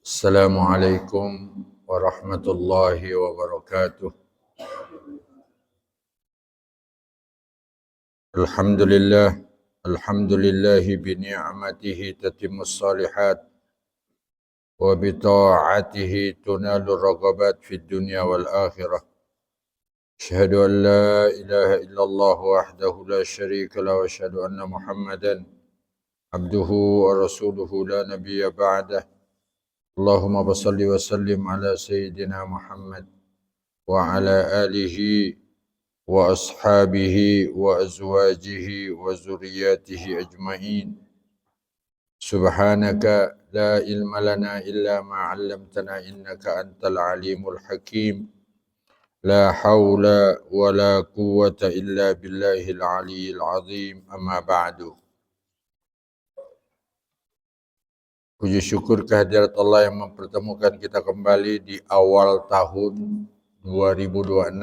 Assalamualaikum warahmatullahi wabarakatuh. Alhamdulillah, alhamdulillahi bi ni'matihi tatimmus salihat wa bi ta'atihi tunalu raghabat fid dunya wal akhirah. Asyhadu an la ilaha illallah wahdahu la syarika lahu wa asyhadu anna Muhammadan abduhu wa rasuluhu la nabiyya ba'dah. Allahumma basalli wa sallim ala Sayyidina Muhammad wa ala alihi wa ashabihi wa azwajihi wa zuriyatihi ajma'in. Subhanaka la ilma lana illa ma 'allamtana innaka antal alimul hakim. La haula wa la quwwata illa billahil aliyyil azim. Amma ba'du. Puji syukur kehadirat Allah yang mempertemukan kita kembali di awal tahun 2026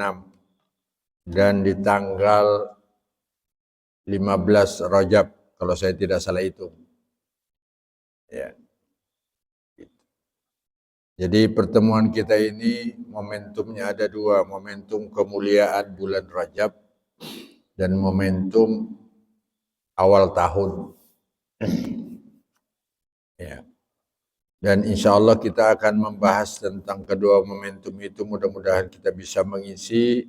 dan di tanggal 15 Rajab kalau saya tidak salah hitung. Ya. Jadi pertemuan kita ini momentumnya ada dua, momentum kemuliaan bulan Rajab dan momentum awal tahun. Ya. Dan insya Allah kita akan membahas tentang kedua momentum itu. Mudah-mudahan kita bisa mengisi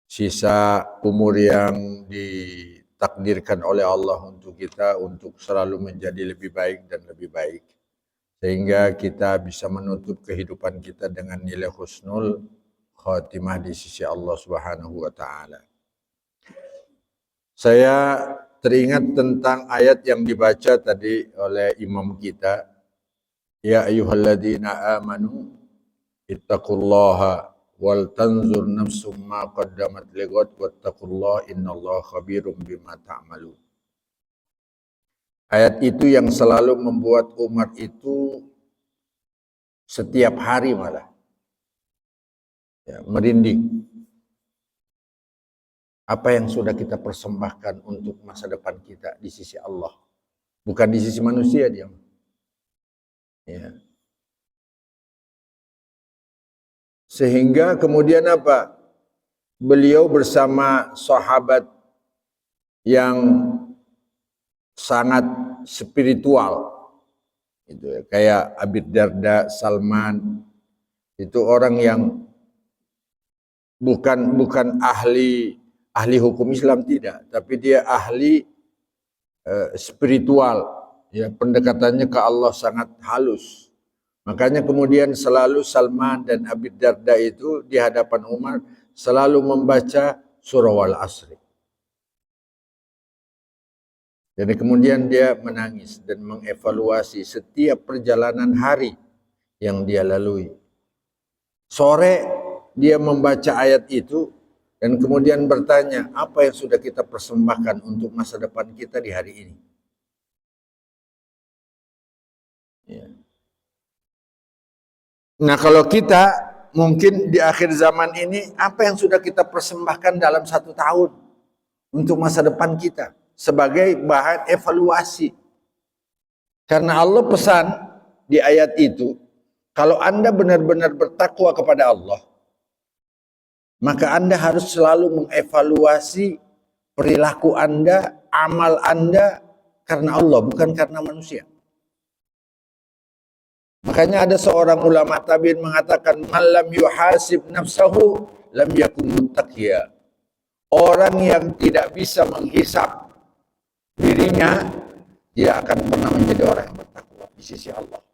sisa umur yang ditakdirkan oleh Allah untuk kita untuk selalu menjadi lebih baik dan lebih baik. Sehingga kita bisa menutup kehidupan kita dengan nilai husnul khatimah di sisi Allah Subhanahu wa taala. Saya teringat tentang ayat yang dibaca tadi oleh imam kita. Ya ayyuhalladzina amanu ittaqullaha wal tanzur nafsum ma qaddamat lighad wattaqullaha innallaha khabirum bima ta'malun. Ayat itu yang selalu membuat umat itu setiap hari malah merinding. Apa yang sudah kita persembahkan untuk masa depan kita di sisi Allah, bukan di sisi manusia dia. Ya. Sehingga kemudian apa? Beliau bersama sahabat yang sangat spiritual, itu ya, kayak Abi Darda, Salman, itu orang yang bukan ahli hukum Islam tidak, tapi dia ahli spiritual. Ya, pendekatannya ke Allah sangat halus. Makanya kemudian selalu Salman dan Abi Darda itu di hadapan Umar selalu membaca surah Wal Asri. Jadi kemudian dia menangis dan mengevaluasi setiap perjalanan hari yang dia lalui. Sore dia membaca ayat itu dan kemudian bertanya, apa yang sudah kita persembahkan untuk masa depan kita di hari ini? Ya. Nah kalau kita mungkin di akhir zaman ini, apa yang sudah kita persembahkan dalam 1 tahun untuk masa depan kita sebagai bahan evaluasi. Karena Allah pesan di ayat itu, kalau Anda benar-benar bertakwa kepada Allah, maka Anda harus selalu mengevaluasi perilaku Anda, amal Anda karena Allah, bukan karena manusia. Makanya ada seorang ulama tabi'in mengatakan, "Man lam yuhasib nafsahu lam yakun muttaqiyya." Orang yang tidak bisa menghisap dirinya, dia akan pernah menjadi orang yang bertakwa di sisi Allah.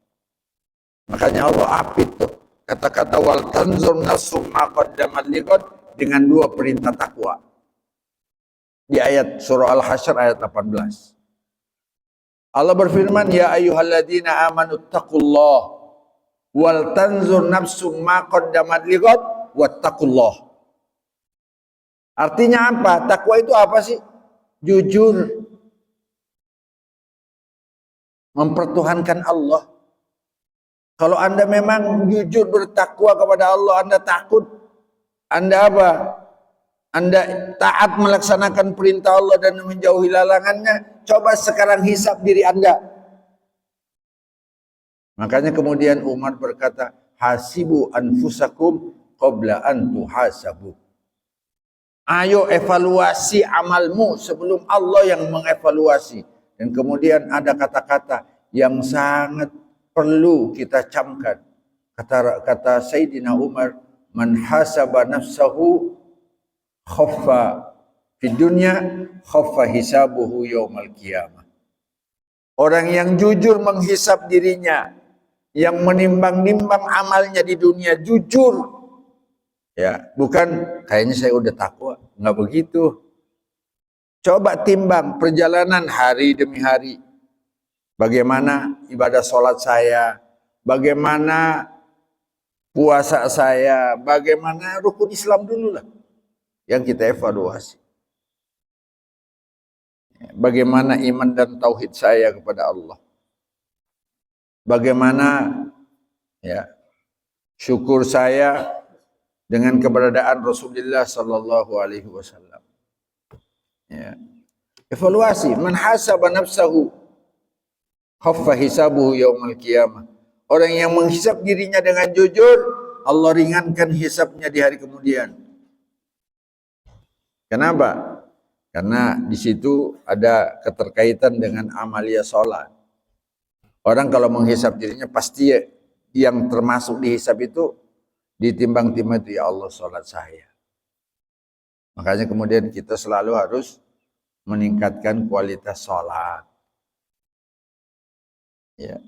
Makanya Allah apit tuh kata-kata wal tanzur nafsum ma qaddamat lighad dengan 2 perintah takwa. Di ayat surah Al-Hasyr ayat 18. Allah berfirman, ya ayyuhalladzina amanu taqullah wal tanzur nafsum ma qaddamat lighad wattaqullah. Artinya apa? Takwa itu apa sih? Jujur, mempertuhankan Allah. Kalau Anda memang jujur bertakwa kepada Allah, Anda takut, Anda apa? Anda taat melaksanakan perintah Allah dan menjauhi larangannya, coba sekarang hisap diri Anda. Makanya kemudian Umar berkata, hasibu anfusakum qabla an tuhasabu. Ayo evaluasi amalmu sebelum Allah yang mengevaluasi. Dan kemudian ada kata-kata yang sangat perlu kita camkan. Kata Sayyidina Umar, man hasaba nafsahu khaffa fi dunya khaffa hisabuhu yaumal qiyamah. Orang yang jujur menghisap dirinya, yang menimbang-nimbang amalnya di dunia, jujur. Ya, bukan kayaknya saya udah takwa, enggak begitu. Coba timbang perjalanan hari demi hari. Bagaimana ibadah sholat saya, bagaimana puasa saya, bagaimana rukun Islam dulu lah yang kita evaluasi. Bagaimana iman dan tauhid saya kepada Allah. Bagaimana ya syukur saya dengan keberadaan Rasulullah sallallahu alaihi wasallam. Ya. Evaluasi, man hasaba nafsahu khaffa hisabuhu yaumal qiyamah. Orang yang menghisap dirinya dengan jujur, Allah ringankan hisapnya di hari kemudian. Kenapa? Karena di situ ada keterkaitan dengan amalia sholat. Orang kalau menghisap dirinya pasti yang termasuk dihisap itu ditimbang-timbang itu, ya Allah sholat saya. Makanya kemudian kita selalu harus meningkatkan kualitas sholat. Ya.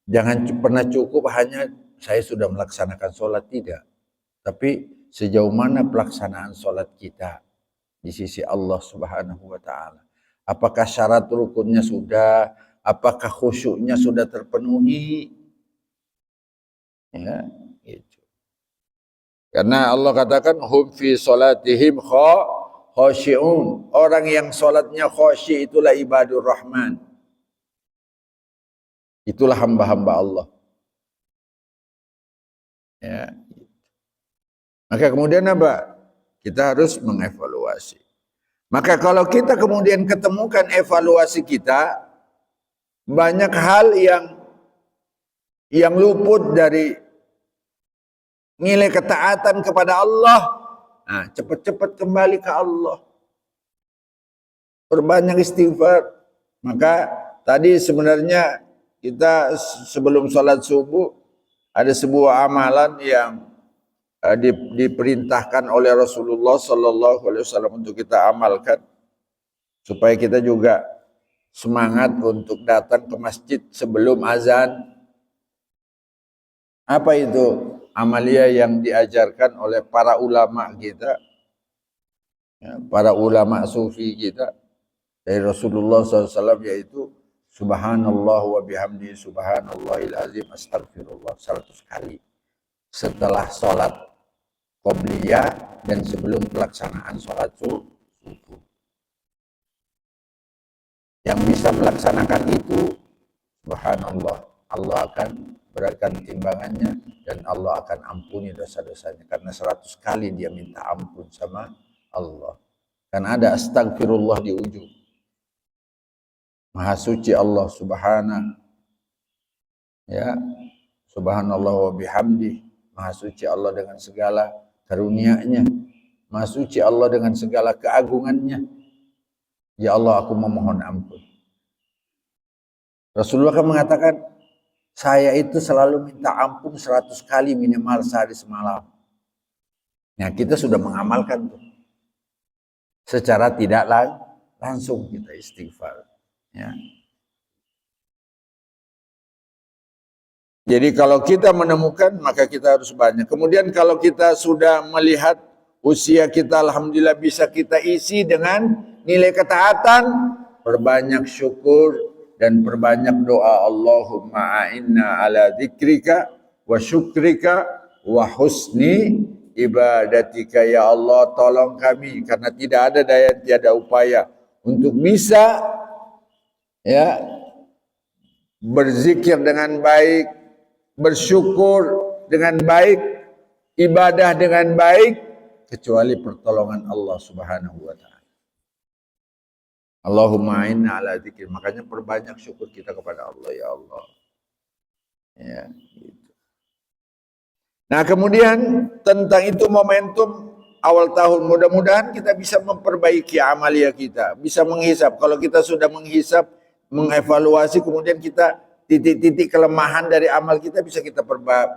Jangan pernah cukup hanya saya sudah melaksanakan sholat, tidak. Tapi sejauh mana pelaksanaan sholat kita di sisi Allah Subhanahu wa taala. Apakah syarat rukunnya sudah, apakah khusyuknya sudah terpenuhi? Ya, gitu. Karena Allah katakan hum fi salatihim khashi'un. Orang yang salatnya khasyi' itulah ibadur rahman. Itulah hamba-hamba Allah. Ya. Maka kemudian apa? Kita harus mengevaluasi. Maka kalau kita kemudian ketemukan evaluasi kita, banyak hal yang luput dari nilai ketaatan kepada Allah. Nah, cepat-cepat kembali ke Allah. Perbanyak istighfar. Maka tadi sebenarnya kita sebelum sholat subuh ada sebuah amalan yang diperintahkan oleh Rasulullah Sallallahu Alaihi Wasallam untuk kita amalkan supaya kita juga semangat untuk datang ke masjid sebelum azan. Apa itu? Amalia yang diajarkan oleh para ulama kita, ya, para ulama sufi kita dari Rasulullah SAW, yaitu Subhanallah wa bihamdi subhanallahil azim astagfirullah 100 kali setelah sholat qobliyah dan sebelum pelaksanaan sholat subuh. Yang bisa melaksanakan itu, subhanallah, Allah akan beratkan timbangannya dan Allah akan ampuni dosa-dosanya. Karena 100 kali dia minta ampun sama Allah. Dan ada astagfirullah di ujung. Maha suci Allah subhanahu. Ya, subhanallah wa bihamdi. Maha suci Allah dengan segala karunia-Nya. Maha suci Allah dengan segala keagungannya. Ya Allah, aku memohon ampun. Rasulullah kan mengatakan, saya itu selalu minta ampun 100 kali minimal sehari semalam. Nah, kita sudah mengamalkan tuh. Secara tidak langsung kita istighfar. Ya. Jadi kalau kita menemukan, maka kita harus banyak. Kemudian kalau kita sudah melihat usia kita alhamdulillah bisa kita isi dengan nilai ketaatan, perbanyak syukur dan perbanyak doa. Allahumma a'inna ala dzikrika wa syukrika wa husni ibadatika. Ya Allah, tolong kami karena tidak ada daya tiada upaya untuk bisa ya berzikir dengan baik, bersyukur dengan baik, ibadah dengan baik, kecuali pertolongan Allah Subhanahu wa taala. Allahumma inna ala dzikir. Makanya perbanyak syukur kita kepada Allah, ya Allah. Ya, gitu. Nah, kemudian tentang itu momentum awal tahun, mudah-mudahan kita bisa memperbaiki amalia kita, bisa menghisap. Kalau kita sudah menghisap, mengevaluasi, kemudian kita titik-titik kelemahan dari amal kita bisa kita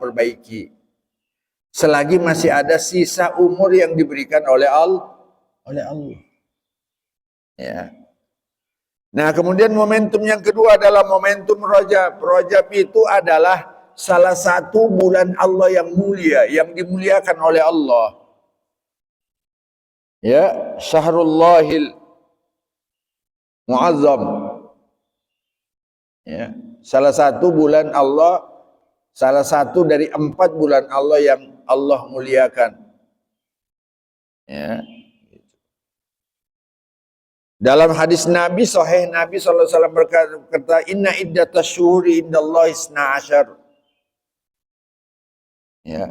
perbaiki. Selagi masih ada sisa umur yang diberikan oleh Allah. Ya. Nah, kemudian momentum yang kedua adalah momentum Rajab. Rajab itu adalah salah satu bulan Allah yang mulia, yang dimuliakan oleh Allah. Ya, Syahrullahil Muazzam. Ya, salah satu bulan Allah, salah satu dari 4 bulan Allah yang Allah muliakan. Ya. Dalam hadis Nabi, sahih Nabi SAW berkata, inna iddatash syuhuri indallahi 12. Ya.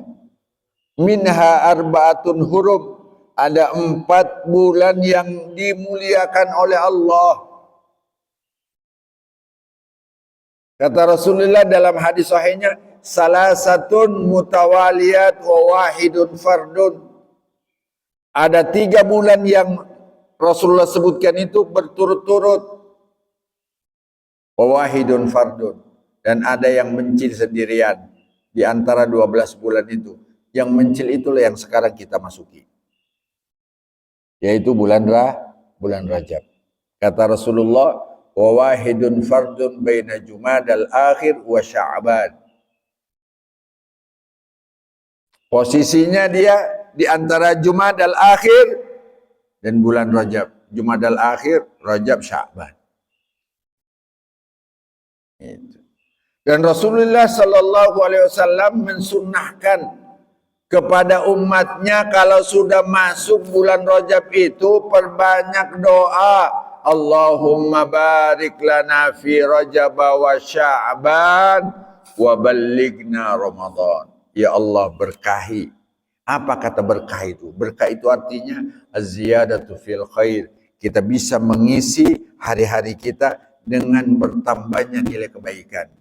Minha arba'atun hurum. Ada 4 bulan yang dimuliakan oleh Allah. Kata Rasulullah dalam hadis sahihnya, salasatun mutawaliyat wa wahidun fardun. Ada 3 bulan yang Rasulullah sebutkan itu berturut-turut. Wahidun fardun. Dan ada yang mencil sendirian. Di antara 12 bulan itu. Yang mencil itulah yang sekarang kita masuki. Yaitu bulan Rajab. Kata Rasulullah, wahidun fardun baina Jumadal akhir wa Sya'ban. Posisinya dia di antara Jumadal akhir dan bulan Rajab. Jumadal akhir, Rajab, Sya'ban. Itu. Dan Rasulullah sallallahu alaihi wasallam mensunnahkan kepada umatnya kalau sudah masuk bulan Rajab itu perbanyak doa. Allahumma barik lana fi Rajab wa Sya'ban wa ballighna Ramadan. Ya Allah, berkahi. Apa kata berkah itu? Berkah itu artinya az-ziyadatu fil khair. Kita bisa mengisi hari-hari kita dengan bertambahnya nilai kebaikan.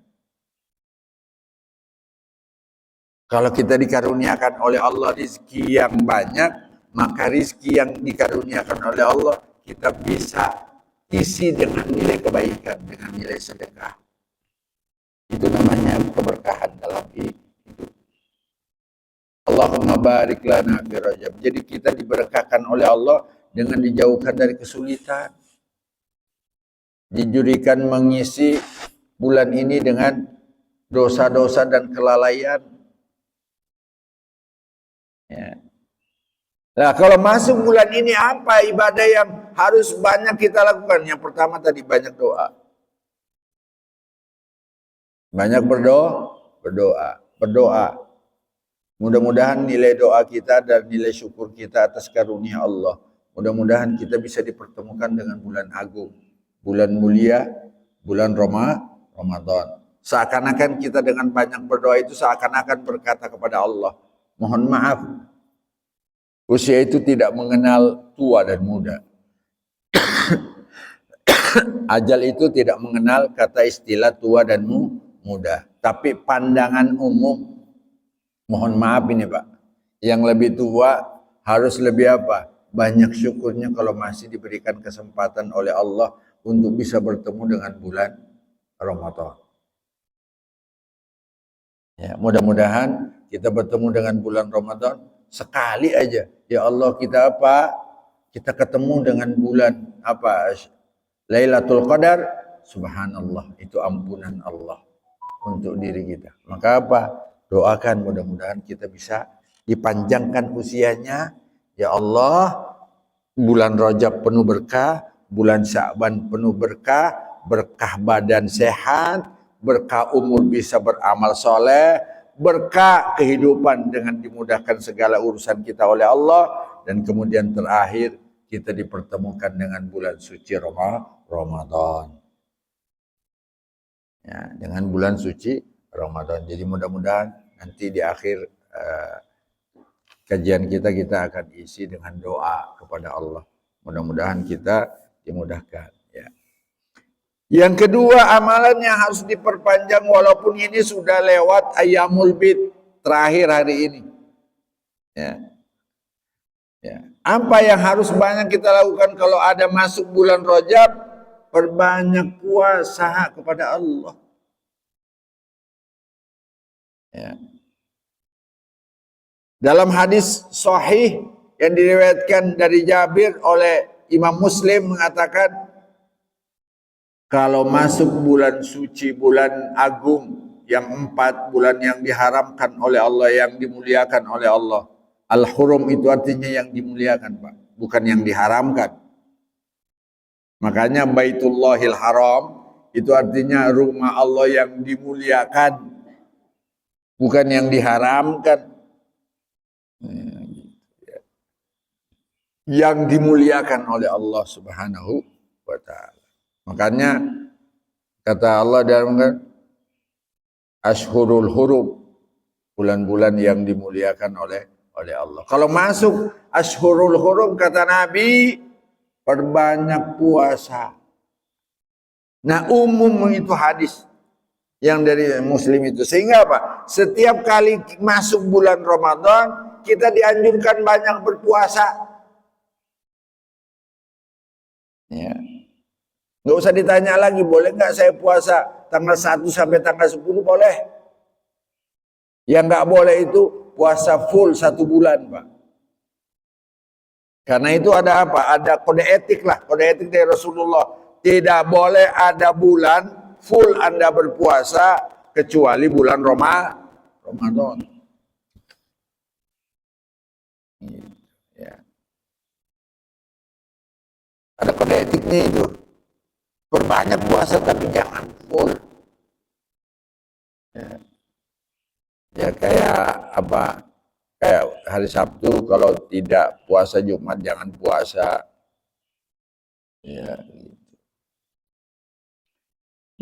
Kalau kita dikaruniakan oleh Allah rizki yang banyak, maka rizki yang dikaruniakan oleh Allah kita bisa isi dengan nilai kebaikan, dengan nilai sedekah. Itu namanya keberkahan dalam hidup. Allahumma barik lana fi Rajab. Jadi kita diberkahkan oleh Allah dengan dijauhkan dari kesulitan. Dijadikan mengisi bulan ini dengan dosa-dosa dan kelalaian. Ya. Nah, kalau masuk bulan ini apa ibadah yang harus banyak kita lakukan? Yang pertama tadi banyak doa. Banyak berdoa. Mudah-mudahan nilai doa kita dan nilai syukur kita atas karunia Allah. Mudah-mudahan kita bisa dipertemukan dengan bulan agung, bulan mulia, bulan Ramadan. Seakan-akan kita dengan banyak berdoa itu seakan-akan berkata kepada Allah, mohon maaf, usia itu tidak mengenal tua dan muda. Ajal itu tidak mengenal kata istilah tua dan muda. Tapi pandangan umum, mohon maaf ini Pak, yang lebih tua harus lebih apa? Banyak syukurnya kalau masih diberikan kesempatan oleh Allah untuk bisa bertemu dengan bulan Ramadan. Ya, mudah-mudahan kita bertemu dengan bulan Ramadan sekali aja. Ya Allah, kita apa? Kita ketemu dengan bulan apa? Lailatul Qadar. Subhanallah, itu ampunan Allah untuk diri kita. Maka apa? Doakan mudah-mudahan kita bisa dipanjangkan usianya. Ya Allah, bulan Rajab penuh berkah, bulan Sya'ban penuh berkah, berkah badan sehat, berkah umur bisa beramal soleh, berkah kehidupan dengan dimudahkan segala urusan kita oleh Allah, dan kemudian terakhir kita dipertemukan dengan bulan suci Ramadan. Ya, dengan bulan suci Ramadan. Jadi mudah-mudahan nanti di akhir kajian kita akan isi dengan doa kepada Allah. Mudah-mudahan kita dimudahkan. Yang kedua, amalan yang harus diperpanjang walaupun ini sudah lewat Ayyamul Bid, terakhir hari ini. Ya. Ya. Apa yang harus banyak kita lakukan kalau ada masuk bulan Rajab? Perbanyak puasa kepada Allah. Ya. Dalam hadis sahih yang diriwayatkan dari Jabir oleh Imam Muslim mengatakan, kalau masuk bulan suci, bulan agung, yang 4 bulan yang diharamkan oleh Allah, yang dimuliakan oleh Allah. Al-Hurum itu artinya yang dimuliakan, Pak, bukan yang diharamkan. Makanya Baitullahil Haram itu artinya rumah Allah yang dimuliakan, bukan yang diharamkan. Yang dimuliakan oleh Allah Subhanahu wa ta'ala. Makanya kata Allah dalam Ashhurul Hurum, bulan-bulan yang dimuliakan oleh Allah. Kalau masuk Ashhurul Hurum, kata Nabi, perbanyak puasa. Nah, umum itu hadis yang dari Muslim itu. Sehingga apa? Setiap kali masuk bulan Ramadan, kita dianjurkan banyak berpuasa. Ya. Nggak usah ditanya lagi, boleh nggak saya puasa tanggal 1 sampai tanggal 10? Boleh. Yang nggak boleh itu puasa full 1 bulan, Pak. Karena itu ada apa? Ada kode etik lah, kode etik dari Rasulullah. Tidak boleh ada bulan full Anda berpuasa kecuali bulan Ramadan. Ya. Ada kode etiknya itu. Perbanyak puasa tapi jangan full. Ya kayak apa? Kayak hari Sabtu kalau tidak puasa Jumat jangan puasa. Ya.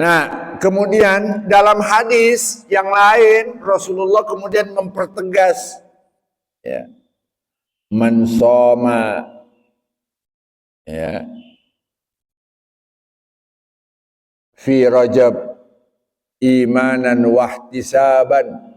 Nah, kemudian dalam hadis yang lain Rasulullah kemudian mempertegas, ya, man shoma, ya, fi Rajab imanan wahtisaban.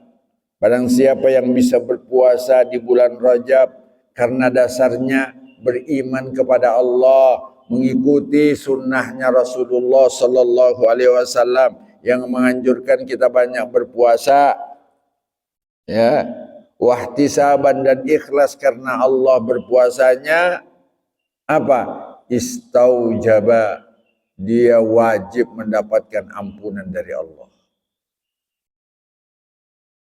Barang siapa yang bisa berpuasa di bulan Rajab karena dasarnya beriman kepada Allah, mengikuti sunnahnya Rasulullah Sallallahu Alaihi Wasallam yang menganjurkan kita banyak berpuasa, ya, wahtisaban dan ikhlas karena Allah berpuasanya, apa? Istaujaba, dia wajib mendapatkan ampunan dari Allah.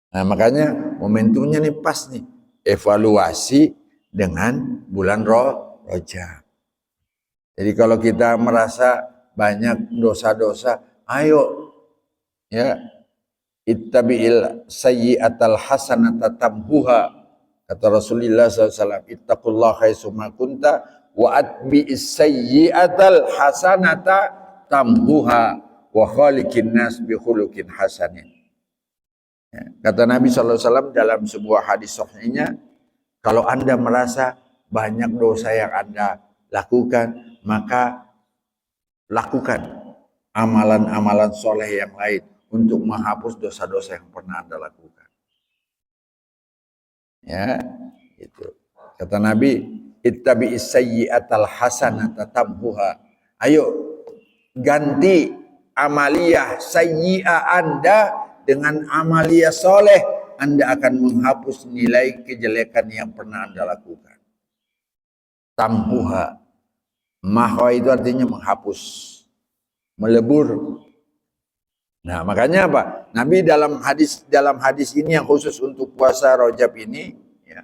Nah, makanya momentumnya nih pas nih, evaluasi dengan bulan Rajab. Jadi kalau kita merasa banyak dosa-dosa, ayo, ya, ittabi'il sayyi'atal hasanata tamhuha. Kata Rasulullah SAW, ittaqullah haitsuma kunta wa atbi'is sayyi'atal hasanata tamhuha wa khaliqin nas bi khuluqin hasanin. Ya, kata Nabi SAW dalam sebuah hadis sahihnya, kalau Anda merasa banyak dosa yang Anda lakukan, maka lakukan amalan-amalan soleh yang lain untuk menghapus dosa-dosa yang pernah Anda lakukan. Ya, itu. Kata Nabi, ittabi'is sayyi'atal hasanata tamhuha. Ayo ganti amaliyah sayyi'ah Anda dengan amalia soleh, Anda akan menghapus nilai kejelekan yang pernah Anda lakukan. Tamhuha, mahwa itu artinya menghapus, melebur. Nah, makanya apa? Nabi dalam hadis ini yang khusus untuk puasa Rajab ini, ya,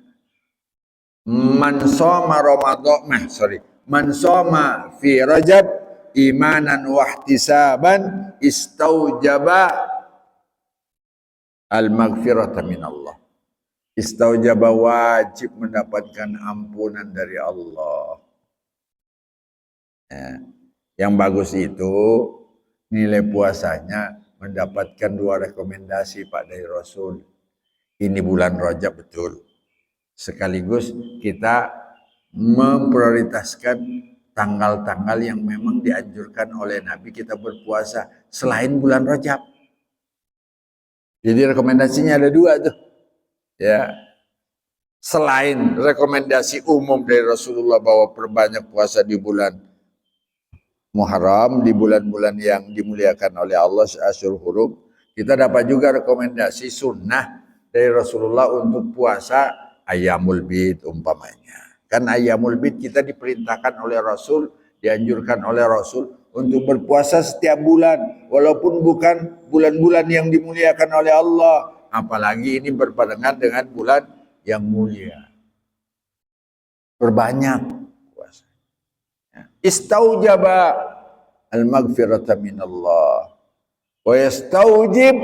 man shoma fi Rajab imanan wahtisaban istaujaba al-maghfirata minallah. Istaujaba, wajib mendapatkan ampunan dari Allah. Ya. Yang bagus itu nilai puasanya mendapatkan 2 rekomendasi, Pak, dari Rasul. Ini bulan Rajab betul. Sekaligus kita memprioritaskan tanggal-tanggal yang memang dianjurkan oleh Nabi kita berpuasa selain bulan Rajab. Jadi rekomendasinya ada dua tuh. Ya. Selain rekomendasi umum dari Rasulullah bahwa perbanyak puasa di bulan Muharram, di bulan-bulan yang dimuliakan oleh Allah Asyhurul Hurum, kita dapat juga rekomendasi sunnah dari Rasulullah untuk puasa Ayyamul Bid umpamanya. Kan Ayyamul Bid kita diperintahkan oleh Rasul, dianjurkan oleh Rasul untuk berpuasa setiap bulan, walaupun bukan bulan-bulan yang dimuliakan oleh Allah, apalagi ini berbarengan dengan bulan yang mulia. Berbanyak puasa. Istaujaba al-maghfirata minallah wa yastaujib,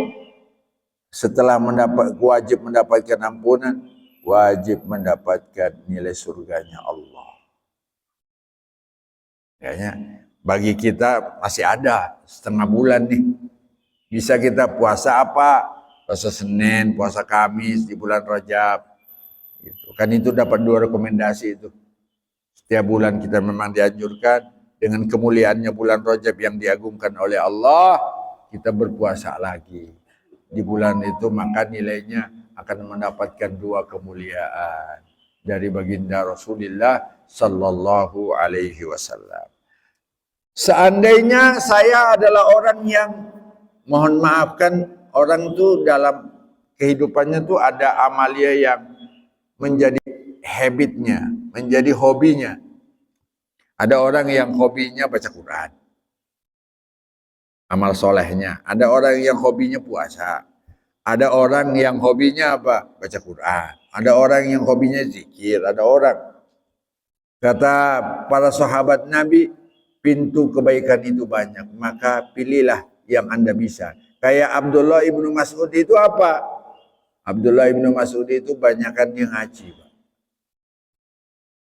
setelah wajib mendapatkan ampunan, wajib mendapatkan nilai surganya Allah. Kayaknya bagi kita masih ada setengah bulan nih. Bisa kita puasa apa? Puasa Senin, puasa Kamis di bulan Rajab. Gitu. Kan itu dapat dua rekomendasi itu. Setiap bulan kita memang dianjurkan, dengan kemuliaannya bulan Rajab yang diagungkan oleh Allah, kita berpuasa lagi. Di bulan itu maka nilainya akan mendapatkan dua kemuliaan dari baginda Rasulullah sallallahu alaihi wasallam. Seandainya saya adalah orang yang, mohon maafkan, orang itu dalam kehidupannya tuh ada amalia yang menjadi habitnya, menjadi hobinya. Ada orang yang hobinya baca Quran, amal solehnya. Ada orang yang hobinya puasa. Ada orang yang hobinya apa? Baca Quran. Ada orang yang hobinya zikir. Ada orang. Kata para sahabat Nabi, pintu kebaikan itu banyak. Maka pilihlah yang Anda bisa. Kayak Abdullah ibnu Mas'ud itu apa? Abdullah ibnu Mas'ud itu banyakan yang ngaji.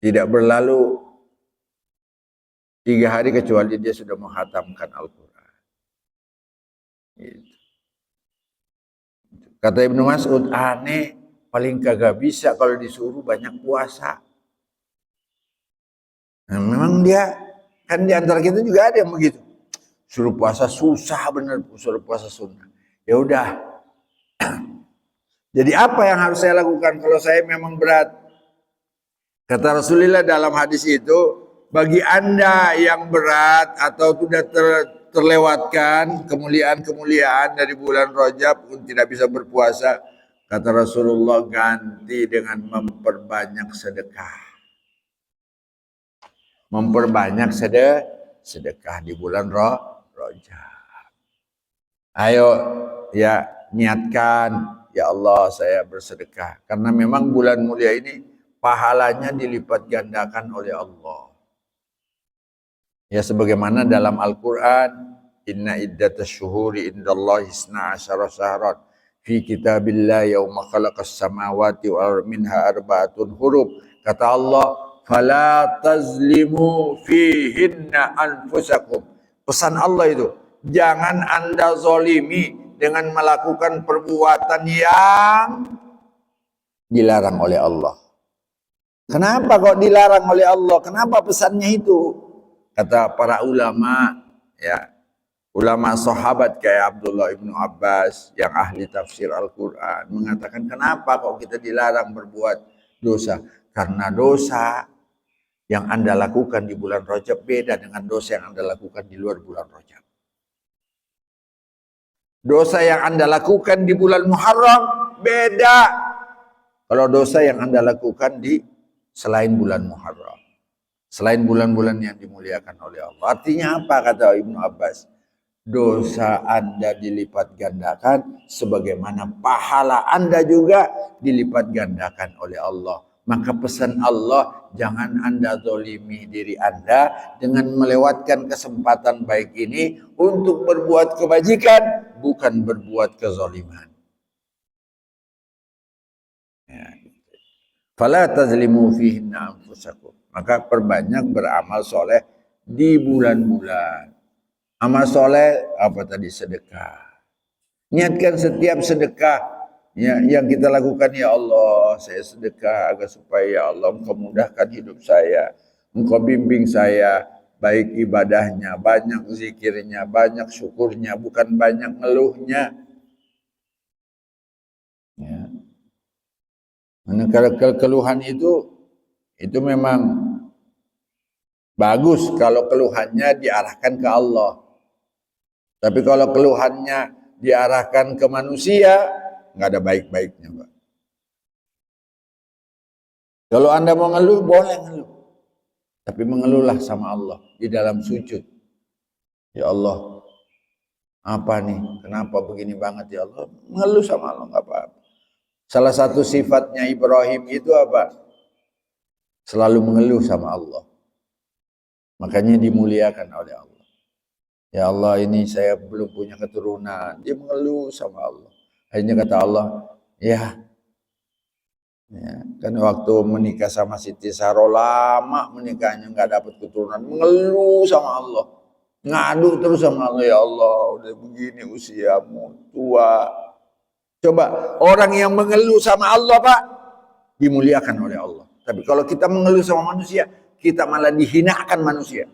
Tidak berlalu 3 hari kecuali dia sudah menghatamkan Al-Quran. Gitu. Kata Ibnu Mas'ud, aneh, paling kagak bisa kalau disuruh banyak puasa. Nah, memang dia, kan di antara kita juga ada yang begitu. Suruh puasa susah bener, suruh puasa sunnah. Ya udah. Jadi apa yang harus saya lakukan kalau saya memang berat? Kata Rasulullah dalam hadis itu, bagi Anda yang berat atau sudah terlewatkan kemuliaan-kemuliaan dari bulan Rajab pun tidak bisa berpuasa, kata Rasulullah, ganti dengan memperbanyak sedekah. Memperbanyak sedekah di bulan Rajab. Ayo ya, niatkan, ya Allah saya bersedekah. Karena memang bulan mulia ini pahalanya dilipat gandakan oleh Allah. Ya sebagaimana dalam Al-Quran, inna iddatas syuhuri indallahi isna asyara syahran fi kitabillah yawma khalaqas samawati wa minha arba'atun huruf. Kata Allah, fala tazlimu fihinna anfusakum. Pesan Allah itu, jangan Anda zalimi dengan melakukan perbuatan yang dilarang oleh Allah. Kenapa kok dilarang oleh Allah? Kenapa pesannya itu? Kata para ulama, ya, ulama sahabat kayak Abdullah ibnu Abbas yang ahli tafsir Al-Quran mengatakan, kenapa kok kita dilarang berbuat dosa? Karena dosa yang Anda lakukan di bulan Rajab beda dengan dosa yang Anda lakukan di luar bulan Rajab. Dosa yang Anda lakukan di bulan Muharram beda kalau dosa yang Anda lakukan di selain bulan Muharram, selain bulan-bulan yang dimuliakan oleh Allah. Artinya apa, kata Ibnu Abbas? Dosa Anda dilipat gandakan sebagaimana pahala Anda juga dilipat gandakan oleh Allah. Maka pesan Allah, jangan Anda zalimi diri Anda dengan melewatkan kesempatan baik ini untuk berbuat kebajikan, bukan berbuat kezaliman. Ya. Fala tazlimu fihinna anfusakum. Maka perbanyak beramal soleh di bulan-bulan. Amal soleh apa tadi? Sedekah. Niatkan setiap sedekah yang kita lakukan, ya Allah, saya sedekah agar supaya ya Allah Engkau mudahkan hidup saya. Engkau bimbing saya baik ibadahnya, banyak zikirnya, banyak syukurnya, bukan banyak ngeluhnya. Ya. Karena kalau keluhan itu memang bagus kalau keluhannya diarahkan ke Allah. Tapi kalau keluhannya diarahkan ke manusia, nggak ada baik-baiknya, Pak. Kalau Anda mau ngeluh, boleh ngeluh. Tapi mengeluhlah sama Allah di dalam sujud. Ya Allah, apa nih? Kenapa begini banget ya Allah? Mengeluh sama Allah, nggak apa-apa. Salah satu sifatnya Ibrahim itu apa? Selalu mengeluh sama Allah. Makanya dimuliakan oleh Allah. Ya Allah, ini saya belum punya keturunan. Dia mengeluh sama Allah. Akhirnya kata Allah, ya, kan waktu menikah sama Siti Saro lama menikahnya nggak dapat keturunan, mengeluh sama Allah, ngadu terus sama Allah, ya Allah udah begini usiamu tua. Coba orang yang mengeluh sama Allah, Pak, dimuliakan oleh Allah. Tapi kalau kita mengeluh sama manusia, kita malah dihinakan manusia.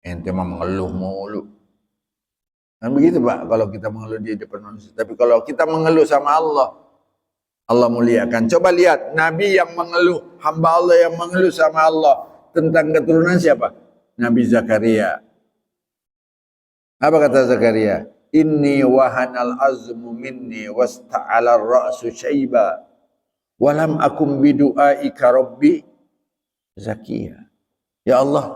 Ente mah mengeluh mulu. Kan begitu, Pak, kalau kita mengeluh di depan manusia. Tapi kalau kita mengeluh sama Allah, Allah muliakan. Coba lihat Nabi yang mengeluh, hamba Allah yang mengeluh sama Allah tentang keturunan siapa? Nabi Zakaria. Apa kata Zakaria? Inni wahanal azmu minni wasta'ala ar-ra'su syaiba walam akum bidu'aika rabbi zakiya. Ya Allah,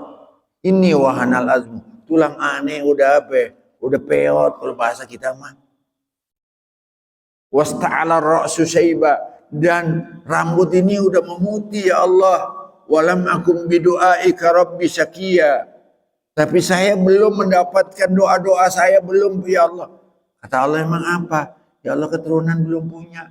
inni wahanal azmu, tulang aneh udah apa? Udah peot kalau bahasa kita mah. Wasta'ala ar-ra'su syaiba, dan rambut ini udah memutih ya Allah. Walam akum bidu'aika rabbi zakiya. Tapi saya belum mendapatkan doa-doa saya, belum ya Allah. Kata Allah, emang apa? Ya Allah, keturunan belum punya.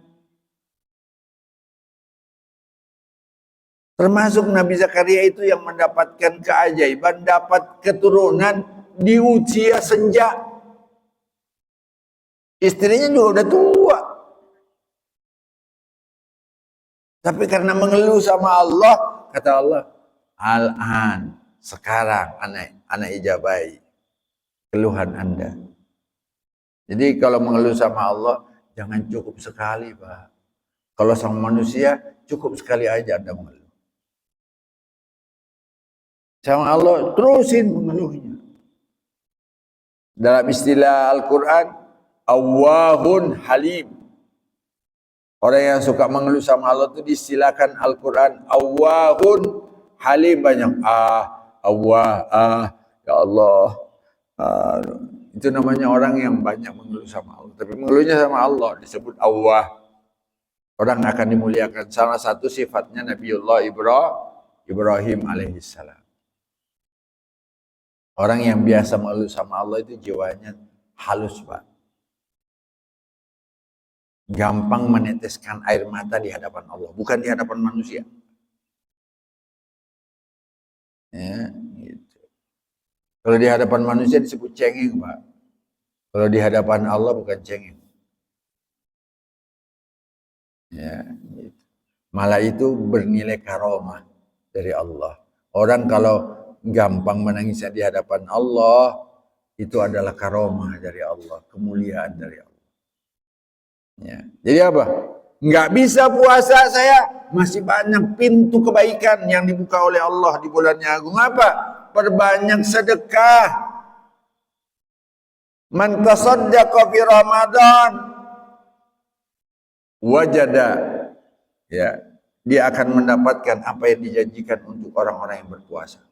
Termasuk Nabi Zakaria itu yang mendapatkan keajaiban, dapat keturunan di usia senja. Istrinya juga udah tua. Tapi karena mengeluh sama Allah, kata Allah, al-an, sekarang anak ijabai keluhan Anda. Jadi kalau mengeluh sama Allah, jangan cukup sekali, Pak. Kalau sama manusia, cukup sekali aja Anda mengeluh. Sama Allah, terusin mengeluhnya. Dalam istilah Al-Quran, Awwahun Halim. Orang yang suka mengeluh sama Allah itu diistilahkan Al-Quran, Awwahun Halim, banyak ya Allah. Itu namanya orang yang banyak mengeluh sama Allah. Tapi mengeluhnya sama Allah disebut Awwah. Orang akan dimuliakan. Salah satu sifatnya Nabiullah Ibrahim alaihissalam. Orang yang biasa mengeluh sama Allah itu jiwanya halus, Pak. Gampang meneteskan air mata di hadapan Allah, bukan di hadapan manusia. Ya, gitu. Kalau di hadapan manusia disebut cengeng, Pak. Kalau di hadapan Allah bukan cengeng. Ya, gitu. Malah itu bernilai karomah dari Allah. Orang kalau gampang menangis di hadapan Allah, itu adalah karomah dari Allah, kemuliaan dari Allah. Ya. Jadi apa? Nggak bisa puasa saya, masih banyak pintu kebaikan yang dibuka oleh Allah di bulannya agung. Apa? Perbanyak sedekah. Man tasaddaqa fi Ramadan wajada, ya, dia akan mendapatkan apa yang dijanjikan untuk orang-orang yang berpuasa.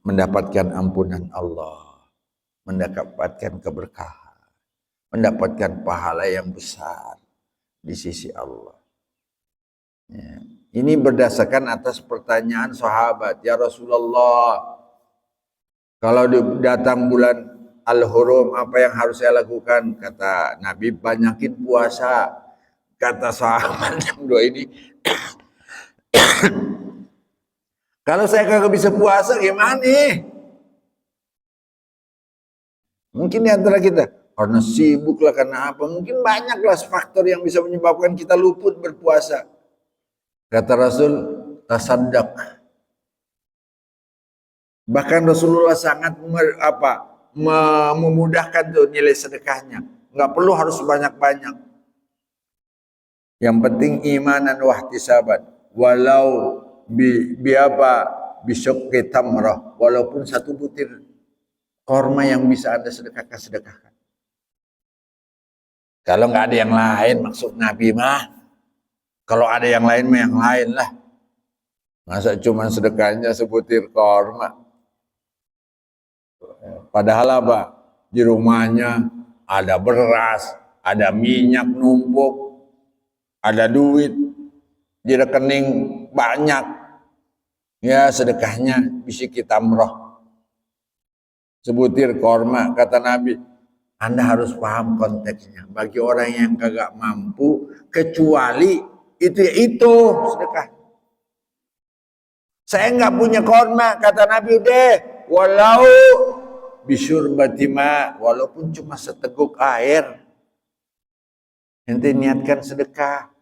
Mendapatkan ampunan Allah, mendapatkan keberkahan, mendapatkan pahala yang besar di sisi Allah. Ya. Ini berdasarkan atas pertanyaan sahabat, ya Rasulullah, kalau datang bulan Al-Hurum, apa yang harus saya lakukan? Kata Nabi, banyakin puasa. Kata sahabat yang dua ini, kalau saya kagak bisa puasa gimana nih? Mungkin di antara kita, karena sibuk lah, karena apa? Mungkin banyaklah faktor yang bisa menyebabkan kita luput berpuasa. Kata Rasul, tasaddaq. Bahkan Rasulullah sangat memudahkan tuh nilai sedekahnya. Nggak perlu harus banyak-banyak. Yang penting imanan wahtisaban. Walau bisyuqqi tamrah, walaupun satu butir korma yang bisa Anda sedekahkan. Kalau nggak ada yang lain, maksud Nabi mah, kalau ada yang lain mah yang lain lah. Masa cuma sedekahnya sebutir korma. Padahal apa? Di rumahnya ada beras, ada minyak numpuk, ada duit di rekening banyak. Ya sedekahnya bisyuqqi tamrah. Sebutir korma, kata Nabi. Anda harus paham konteksnya. Bagi orang yang kagak mampu, kecuali itu sedekah. Saya nggak punya korma, kata Nabi, deh, walau bisyurbati ma, walaupun cuma seteguk air, ente niatkan sedekah.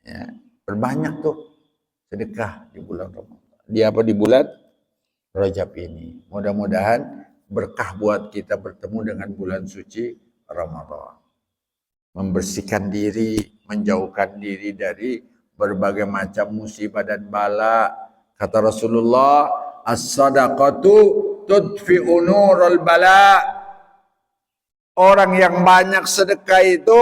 Ya, berbanyak tuh sedekah di bulan Ramadan. Di bulan Rajab ini. Mudah-mudahan berkah buat kita bertemu dengan bulan suci Ramadan. Membersihkan diri, menjauhkan diri dari berbagai macam musibah dan bala. Kata Rasulullah, as-sadaqatu tudfi'u nurul bala. Orang yang banyak sedekah itu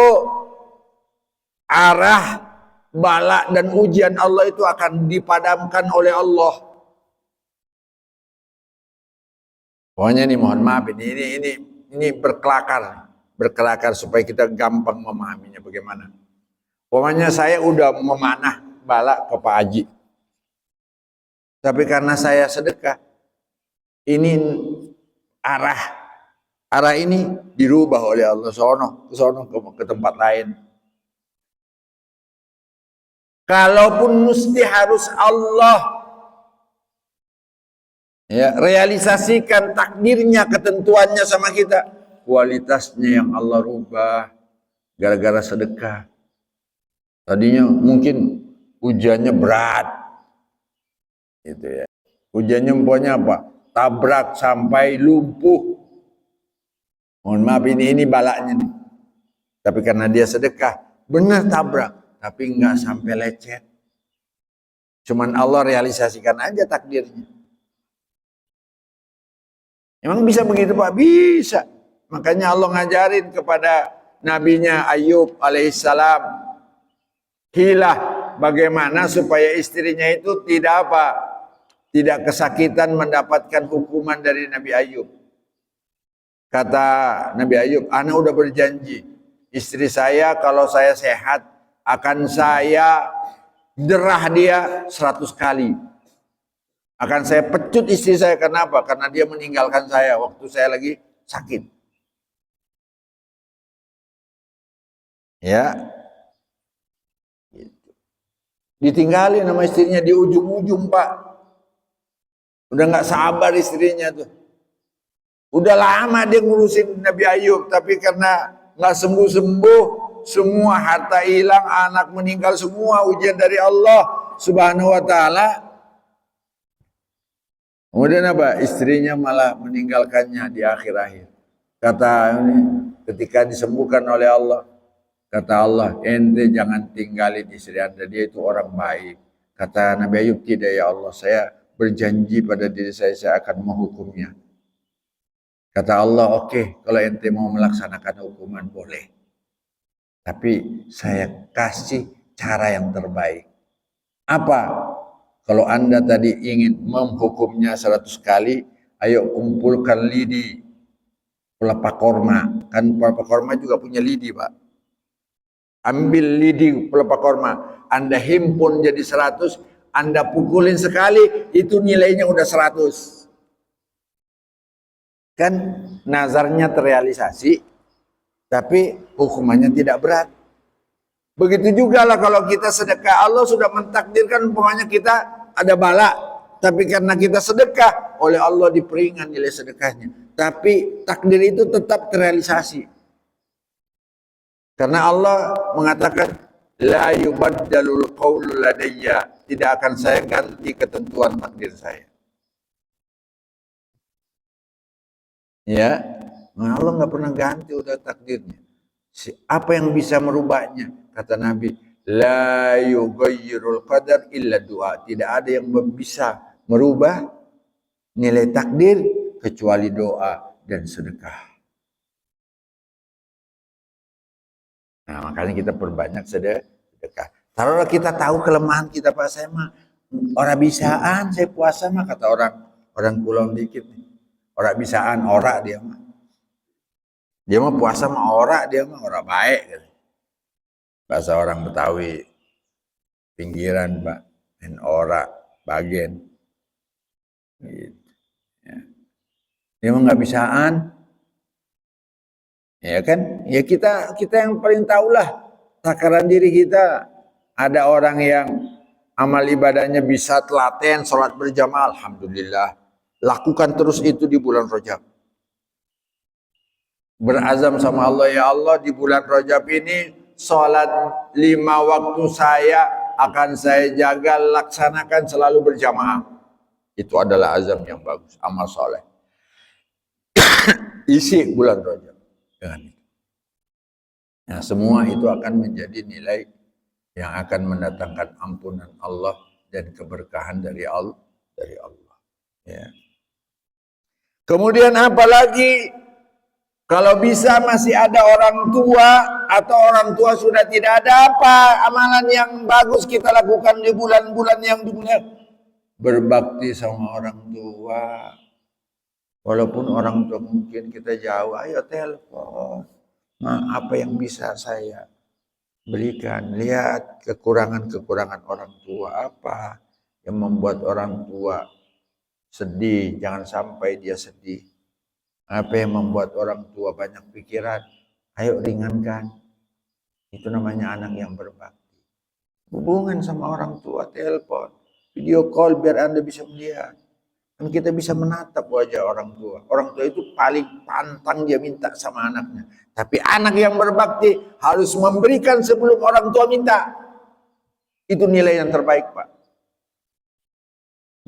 arah bala dan ujian Allah itu akan dipadamkan oleh Allah. Pokoknya nih mohon maaf ini berkelakar supaya kita gampang memahaminya bagaimana. Pokoknya saya udah memanah bala ke Pak Haji. Tapi karena saya sedekah, ini arah ini dirubah oleh Allah ke tempat lain. Kalaupun mesti harus Allah ya realisasikan takdirnya, ketentuannya sama kita, kualitasnya yang Allah rubah gara-gara sedekah. Tadinya mungkin ujiannya berat gitu ya, ujiannya umpamanya apa, tabrak sampai lumpuh, mohon maaf ini balanya nih, tapi karena dia sedekah benar tabrak tapi enggak sampai lecet, cuman Allah realisasikan aja takdirnya. Emang bisa begitu Pak? Bisa. Makanya Allah ngajarin kepada nabinya Ayub alaihissalam hilah bagaimana supaya istrinya itu tidak kesakitan mendapatkan hukuman dari Nabi Ayub. Kata Nabi Ayub, ana udah berjanji istri saya kalau saya sehat akan saya derah dia 100 kali. Akan saya pecut istri saya. Kenapa? Karena dia meninggalkan saya waktu saya lagi sakit. Ya. Ditinggalin sama istrinya di ujung-ujung Pak. Udah nggak sabar istrinya tuh. Udah lama dia ngurusin Nabi Ayub. Tapi karena nggak sembuh-sembuh, semua harta hilang, anak meninggal semua, ujian dari Allah Subhanahu wa Ta'ala. Kemudian apa? Istrinya malah meninggalkannya di akhir-akhir. Kata ini, ketika disembuhkan oleh Allah, kata Allah, ente jangan tinggalin istri Anda, dia itu orang baik. Kata Nabi Ayub, tidak ya Allah, saya berjanji pada diri saya akan menghukumnya. Kata Allah, oke, kalau ente mau melaksanakan hukuman boleh. Tapi saya kasih cara yang terbaik. Apa? Kalau Anda tadi ingin menghukumnya 100 kali, ayo kumpulkan lidi pelepah korma. Kan pelepah korma juga punya lidi, Pak. Ambil lidi pelepah korma, Anda himpun jadi 100, Anda pukulin sekali, itu nilainya udah 100. Kan nazarnya terrealisasi, tapi hukumannya tidak berat. Begitu juga lah kalau kita sedekah, Allah sudah mentakdirkan umpamanya kita ada bala, tapi karena kita sedekah, oleh Allah diperingan nilai sedekahnya. Tapi takdir itu tetap terrealisasi. Karena Allah mengatakan, la yubaddalul qawlu ladayya, tidak akan saya ganti ketentuan takdir saya. Ya, Allah nggak pernah ganti udah takdirnya. Apa yang bisa merubahnya? Kata Nabi, la yughayyirul qadar illa doa. Tidak ada yang bisa merubah nilai takdir kecuali doa dan sedekah. Nah, makanya kita perbanyak sedekah. Kalau kita tahu kelemahan kita, Pak, saya mah orang bisaan, saya puasa mah, kata orang pulau dikit nih. Orang bisaan, ora dia mah. Dia mah puasa mah ora, dia mah ora baik gitu. Bahasa orang Betawi, pinggiran, Pak, dan ora bagian. Gitu. Ya. Dia mah nggak bisaan. Ya kan? Ya kita yang paling tahulah takaran diri kita. Ada orang yang amal ibadahnya bisa telaten, sholat berjamaah, alhamdulillah. Lakukan terus itu di bulan Rajab. Berazam sama Allah, ya Allah, di bulan Rajab ini sholat 5 waktu saya akan saya jaga, laksanakan selalu berjamaah. Itu adalah azam yang bagus, amal soleh. Isi bulan Rajab dengan itu. Nah, semua itu akan menjadi nilai yang akan mendatangkan ampunan Allah dan keberkahan dari Allah. Ya. Kemudian apalagi kalau bisa masih ada orang tua atau orang tua sudah tidak ada, apa amalan yang bagus kita lakukan di bulan-bulan yang dimulai? Berbakti sama orang tua. Walaupun orang tua mungkin kita jauh, ayo telepon. Nah, apa yang bisa saya berikan? Lihat kekurangan-kekurangan orang tua apa yang membuat orang tua sedih, jangan sampai dia sedih. Apa yang membuat orang tua banyak pikiran, ayo ringankan. Itu namanya anak yang berbakti. Hubungan sama orang tua, telepon, video call biar Anda bisa melihat. Dan kita bisa menatap wajah orang tua. Orang tua itu paling pantang dia minta sama anaknya. Tapi anak yang berbakti harus memberikan sebelum orang tua minta. Itu nilai yang terbaik, Pak.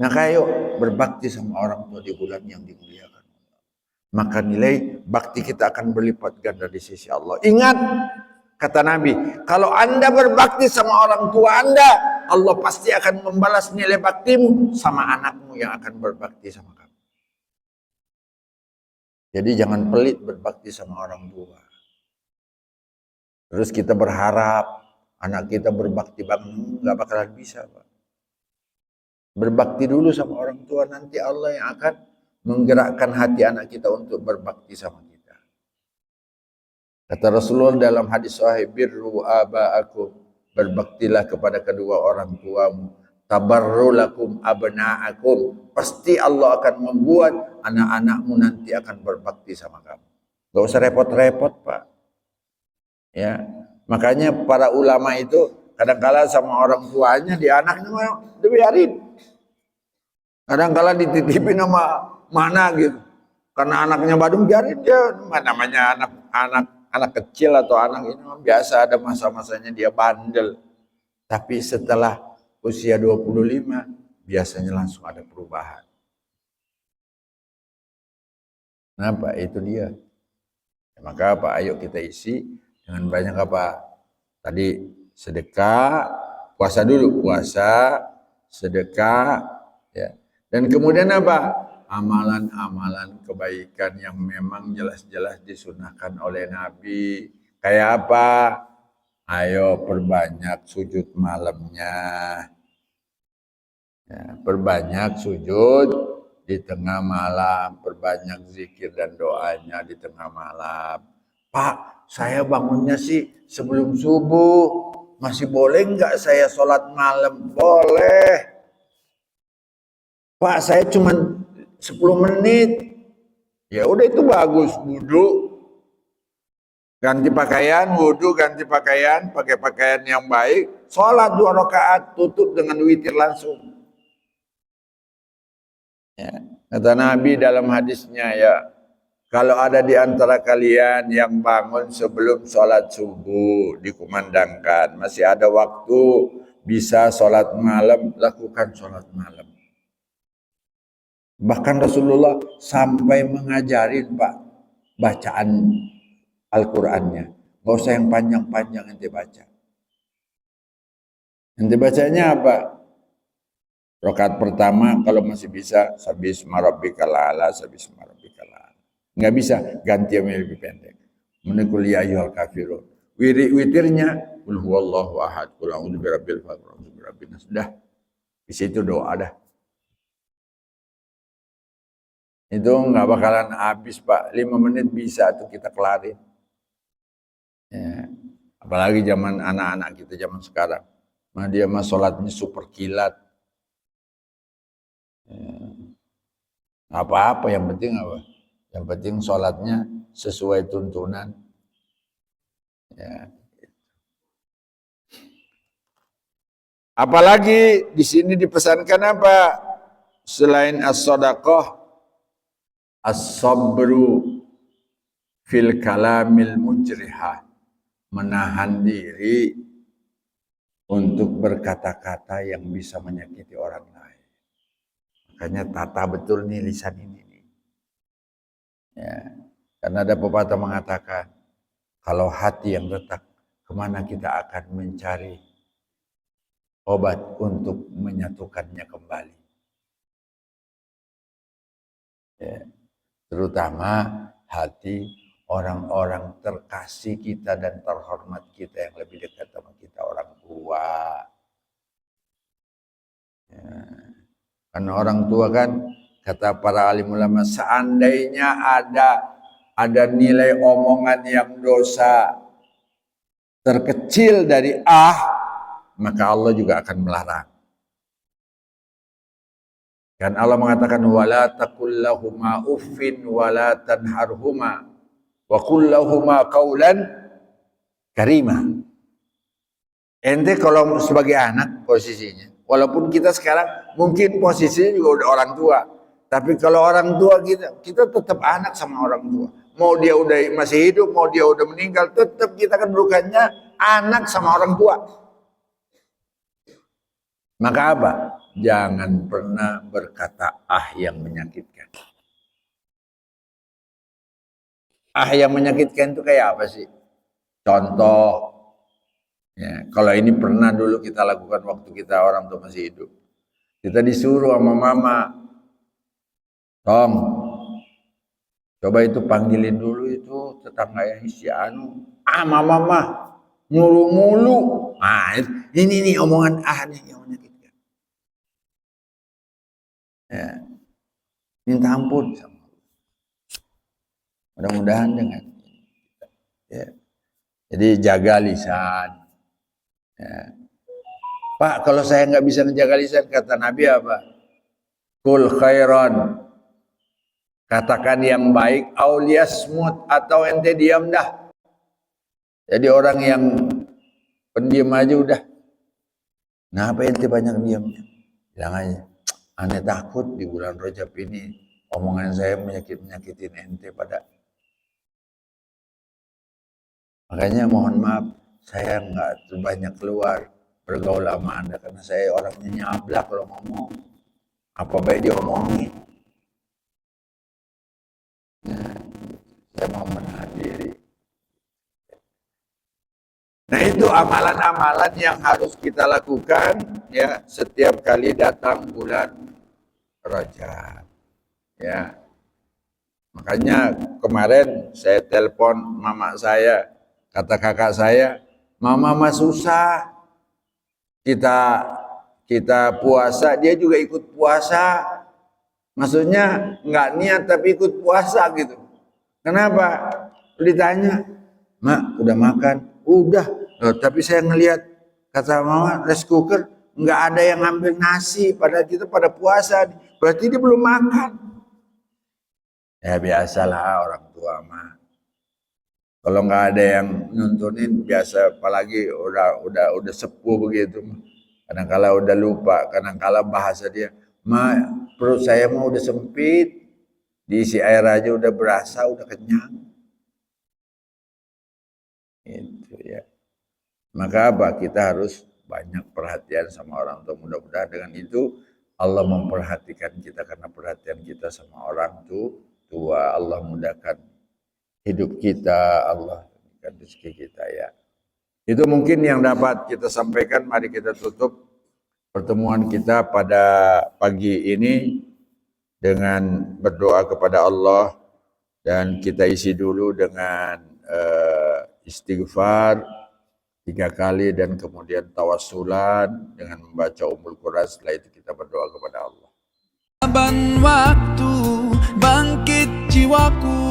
Nah, ayo berbakti sama orang tua di bulan yang dimuliakan. Maka nilai bakti kita akan berlipat ganda di sisi Allah. Ingat, kata Nabi, kalau Anda berbakti sama orang tua Anda, Allah pasti akan membalas nilai baktimu sama anakmu yang akan berbakti sama kamu. Jadi jangan pelit berbakti sama orang tua. Terus kita berharap anak kita berbakti banget, nggak bakalan bisa, Pak. Berbakti dulu sama orang tua, nanti Allah yang akan menggerakkan hati anak kita untuk berbakti sama kita. Kata Rasulullah dalam hadis sahih, birru aba'akum, berbaktilah kepada kedua orang tuamu, tabarru lakum abna'akum, pasti Allah akan membuat anak-anakmu nanti akan berbakti sama kamu. Gak usah repot-repot, Pak. Ya, makanya para ulama itu kadang-kala sama orang tuanya di anaknya dibiarin. Kadang-kala dititipin sama mana gitu, karena anaknya badung, biarin dia. Namanya anak kecil atau anak ini biasa ada masa-masanya dia bandel, tapi setelah usia 25 biasanya langsung ada perubahan. Kenapa? Itu dia. Maka apa? Ayo kita isi dengan banyak apa? Tadi sedekah, puasa dulu, puasa, sedekah, ya. Dan kemudian apa? Amalan-amalan kebaikan yang memang jelas-jelas disunahkan oleh Nabi. Kayak apa? Ayo perbanyak sujud malamnya. Ya, perbanyak sujud di tengah malam. Perbanyak zikir dan doanya di tengah malam. Pak, saya bangunnya sih sebelum subuh. Masih boleh nggak saya sholat malam? Boleh. Pak, saya cuma 10 menit. Ya udah, itu bagus. Wudhu, ganti pakaian, wudhu, ganti pakaian, pakai pakaian yang baik, sholat 2 rakaat, tutup dengan witir langsung. Ya, kata Nabi dalam hadisnya, ya, Kalau ada di antara kalian yang bangun sebelum sholat subuh dikumandangkan, masih ada waktu bisa sholat malam, lakukan sholat malam. Bahkan Rasulullah sampai mengajarin Pak bacaan Al-Qur'annya. Gak usah yang panjang-panjang ente baca. Ente bacanya apa? Rakaat pertama kalau masih bisa sabisma rabbikal a'la, sabisma rabbikal a'la. Enggak bisa, ganti yang lebih pendek. Menekul ya ayyuhal kafirun. Witirnya qul huwallahu ahad, qul a'udzu birabbil falaq, qul a'udzu birabbin nas. Dah. Di situ doa dah. Itu nggak bakalan habis Pak, 5 menit bisa tuh kita kelarin. Ya. Apalagi zaman anak-anak kita zaman sekarang, dia mah sholatnya super kilat. Ya. Apa-apa, yang penting apa? Yang penting sholatnya sesuai tuntunan. Ya. Apalagi di sini dipesankan apa? Selain as-sadaqah, as-sabru fil kalamil mujrihah, menahan diri untuk berkata-kata yang bisa menyakiti orang lain. Makanya tata betul nih lisan ini. Ya, karena ada pepatah mengatakan, kalau hati yang retak, kemana kita akan mencari obat untuk menyatukannya kembali. Ya. Terutama hati orang-orang terkasih kita dan terhormat kita yang lebih dekat sama kita, orang tua. Ya. Karena orang tua kan, kata para alim ulama, seandainya ada nilai omongan yang dosa terkecil dari maka Allah juga akan melarang. Dan Allah mengatakan wala taqul lahuma uffin wala tanharhuma wa qul lahuma qaulan karima. Ente kalau sebagai anak posisinya, walaupun kita sekarang mungkin posisinya juga udah orang tua, tapi kalau orang tua kita tetap anak sama orang tua. Mau dia udah masih hidup, mau dia udah meninggal, tetap kita kedudukannya anak sama orang tua. Maka apa? Jangan pernah berkata yang menyakitkan. Yang menyakitkan itu kayak apa sih? Contoh, ya, kalau ini pernah dulu kita lakukan waktu kita orang tua masih hidup. Kita disuruh sama mama, Tom, coba itu panggilin dulu itu tetangga yang si Anu. Mama mah nyuruh mulu. Ini nih omongan nih yang menyakitkan. Ya, minta ampun sama Allah. Mudah-mudahan dengan ya. Jadi jaga lisan. Ya. Pak, kalau saya nggak bisa menjaga lisan, kata Nabi apa? Kul khairan. Katakan yang baik, auliyasmut, atau ente diam dah. Jadi orang yang pendiam aja udah. Kenapa ente banyak diamnya? Bilang aja, aneh takut di bulan Rajab ini omongan saya menyakitin ente pada. Makanya mohon maaf, saya nggak banyak keluar bergaul sama Anda karena saya orangnya nyablak kalau ngomong. Apa baik dia omongin. Nah, saya mau menahan diri. Nah, itu amalan-amalan yang harus kita lakukan ya setiap kali datang bulan Rajab. Ya. Makanya kemarin saya telepon mama saya, kata kakak saya, mama mah susah. Kita puasa, dia juga ikut puasa. Maksudnya nggak niat tapi ikut puasa gitu. Kenapa? Ditanya, Mak udah makan? Udah. Tapi saya ngelihat, kata mama, rice cooker nggak ada yang ngambil nasi. Padahal kita pada puasa. Berarti dia belum makan. Ya biasalah orang tua mah. Kalau nggak ada yang nuntunin biasa, apalagi udah sepuh begitu. Kadang-kala udah lupa, kadang-kala bahasa dia, perut saya mah udah sempit, Diisi air aja udah berasa, udah kenyang. Itu ya. Maka apa? Kita harus banyak perhatian sama orang tua. Mudah-mudahan dengan itu Allah memperhatikan kita karena perhatian kita sama orang tua. Allah mudahkan hidup kita, Allah mudahkan rezeki kita ya. Itu mungkin yang dapat kita sampaikan. Mari kita tutup pertemuan kita pada pagi ini dengan berdoa kepada Allah, dan kita isi dulu dengan istighfar 3 kali dan kemudian tawassulan dengan membaca Ummul Quran. Setelah itu kita berdoa kepada Allah. Waktu bangkit jiwaku